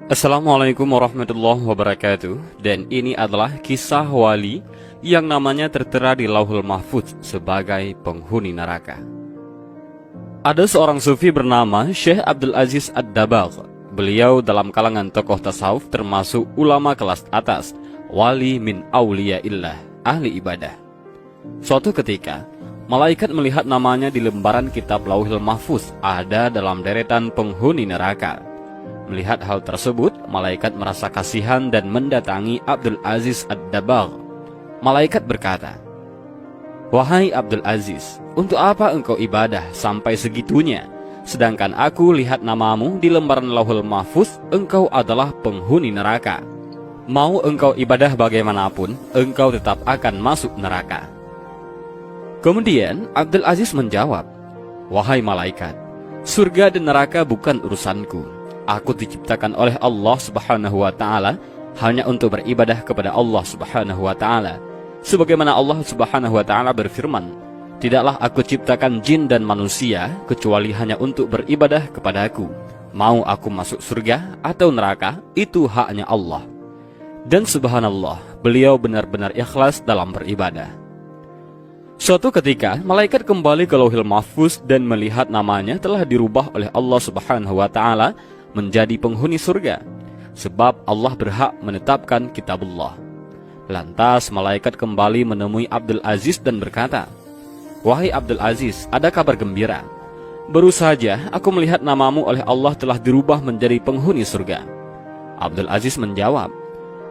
Assalamualaikum warahmatullahi wabarakatuh. Dan ini adalah kisah wali yang namanya tertera di Lauhul Mahfuz sebagai penghuni neraka. Ada seorang sufi bernama Syekh Abdul Aziz Ad-Dabagh. Beliau dalam kalangan tokoh tasawuf termasuk ulama kelas atas, wali min auliyaillah, ahli ibadah. Suatu ketika, malaikat melihat namanya di lembaran kitab Lauhul Mahfuz ada dalam deretan penghuni neraka. Melihat hal tersebut, malaikat merasa kasihan dan mendatangi Abdul Aziz Ad-Dabagh. Malaikat berkata, "Wahai Abdul Aziz, untuk apa engkau ibadah sampai segitunya? Sedangkan aku lihat namamu di lembaran Lauhul Mahfuz, engkau adalah penghuni neraka. Mau engkau ibadah bagaimanapun, engkau tetap akan masuk neraka." Kemudian Abdul Aziz menjawab, "Wahai malaikat, surga dan neraka bukan urusanku. Aku diciptakan oleh Allah Subhanahu wa Ta'ala hanya untuk beribadah kepada Allah Subhanahu wa Ta'ala. Sebagaimana Allah Subhanahu wa Ta'ala berfirman, tidaklah aku ciptakan jin dan manusia kecuali hanya untuk beribadah kepadaku. Mau aku masuk surga atau neraka, itu haknya Allah." Dan subhanallah, beliau benar-benar ikhlas dalam beribadah. Suatu ketika, malaikat kembali ke Lauhul Mahfuz dan melihat namanya telah dirubah oleh Allah Subhanahu wa Ta'ala menjadi penghuni surga, sebab Allah berhak menetapkan kitabullah. Lantas malaikat kembali menemui Abdul Aziz dan berkata, "Wahai Abdul Aziz, ada kabar gembira. Baru saja aku melihat namamu oleh Allah telah dirubah menjadi penghuni surga." Abdul Aziz menjawab,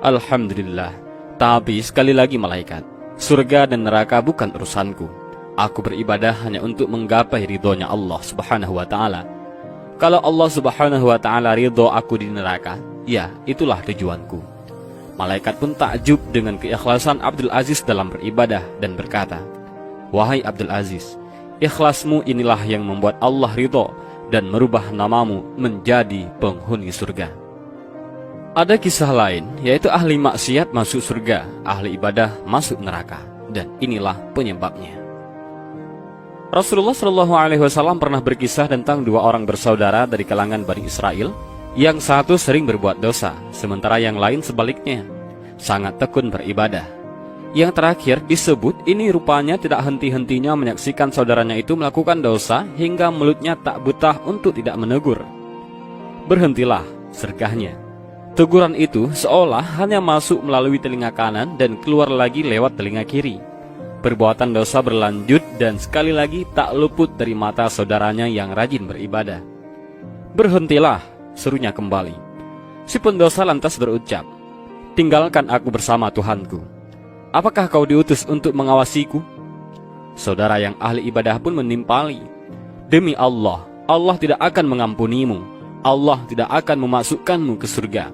"Alhamdulillah, tapi sekali lagi malaikat, surga dan neraka bukan urusanku. Aku beribadah hanya untuk menggapai ridhonya Allah Subhanahu wa Ta'ala. Kalau Allah Subhanahu wa Ta'ala ridho aku di neraka, ya itulah tujuanku." Malaikat pun takjub dengan keikhlasan Abdul Aziz dalam beribadah dan berkata, "Wahai Abdul Aziz, ikhlasmu inilah yang membuat Allah ridho dan merubah namamu menjadi penghuni surga." Ada kisah lain, yaitu ahli maksiat masuk surga, ahli ibadah masuk neraka, dan inilah penyebabnya. Rasulullah SAW pernah berkisah tentang dua orang bersaudara dari kalangan Bani Israel. Yang satu sering berbuat dosa, sementara yang lain sebaliknya, sangat tekun beribadah. Yang terakhir disebut ini rupanya tidak henti-hentinya menyaksikan saudaranya itu melakukan dosa hingga mulutnya tak betah untuk tidak menegur. "Berhentilah," sergahnya. Teguran itu seolah hanya masuk melalui telinga kanan dan keluar lagi lewat telinga kiri. Perbuatan dosa berlanjut dan sekali lagi tak luput dari mata saudaranya yang rajin beribadah. "Berhentilah," serunya kembali. Si pendosa lantas berucap, "Tinggalkan aku bersama Tuhanku. Apakah kau diutus untuk mengawasiku?" Saudara yang ahli ibadah pun menimpali, "Demi Allah, Allah tidak akan mengampunimu. Allah tidak akan memasukkanmu ke surga."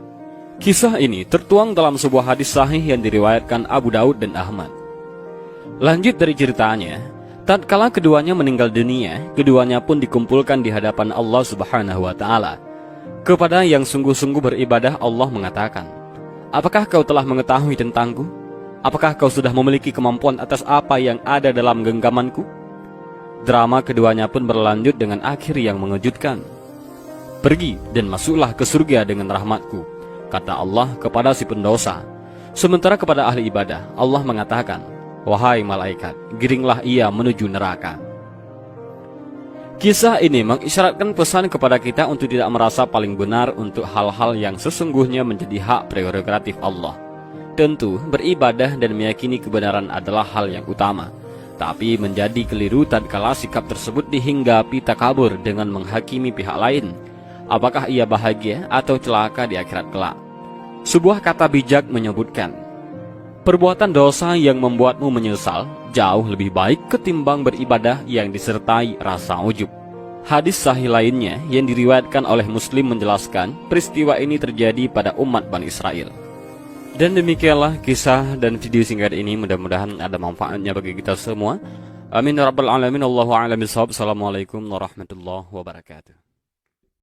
Kisah ini tertuang dalam sebuah hadis sahih yang diriwayatkan Abu Daud dan Ahmad. Lanjut dari ceritanya, tatkala keduanya meninggal dunia, keduanya pun dikumpulkan di hadapan Allah Subhanahu wa Ta'ala. Kepada yang sungguh-sungguh beribadah, Allah mengatakan, "Apakah kau telah mengetahui tentangku? Apakah kau sudah memiliki kemampuan atas apa yang ada dalam genggamanku?" Drama keduanya pun berlanjut dengan akhir yang mengejutkan. "Pergi dan masuklah ke surga dengan rahmatku," kata Allah kepada si pendosa. Sementara kepada ahli ibadah, Allah mengatakan, "Wahai malaikat, giringlah ia menuju neraka." Kisah ini mengisyaratkan pesan kepada kita untuk tidak merasa paling benar untuk hal-hal yang sesungguhnya menjadi hak prerogatif Allah. Tentu, beribadah dan meyakini kebenaran adalah hal yang utama. Tapi menjadi keliru tatkala sikap tersebut dihinggapi takabur dengan menghakimi pihak lain. Apakah ia bahagia atau celaka di akhirat kelak? Sebuah kata bijak menyebutkan, perbuatan dosa yang membuatmu menyesal jauh lebih baik ketimbang beribadah yang disertai rasa ujub. Hadis sahih lainnya yang diriwayatkan oleh Muslim menjelaskan peristiwa ini terjadi pada umat Bani Israel. Dan demikianlah kisah dan video singkat ini, mudah-mudahan ada manfaatnya bagi kita semua. Amin ya rabbal alamin. Allahu a'lam bishawab. Assalamualaikum warahmatullahi wabarakatuh.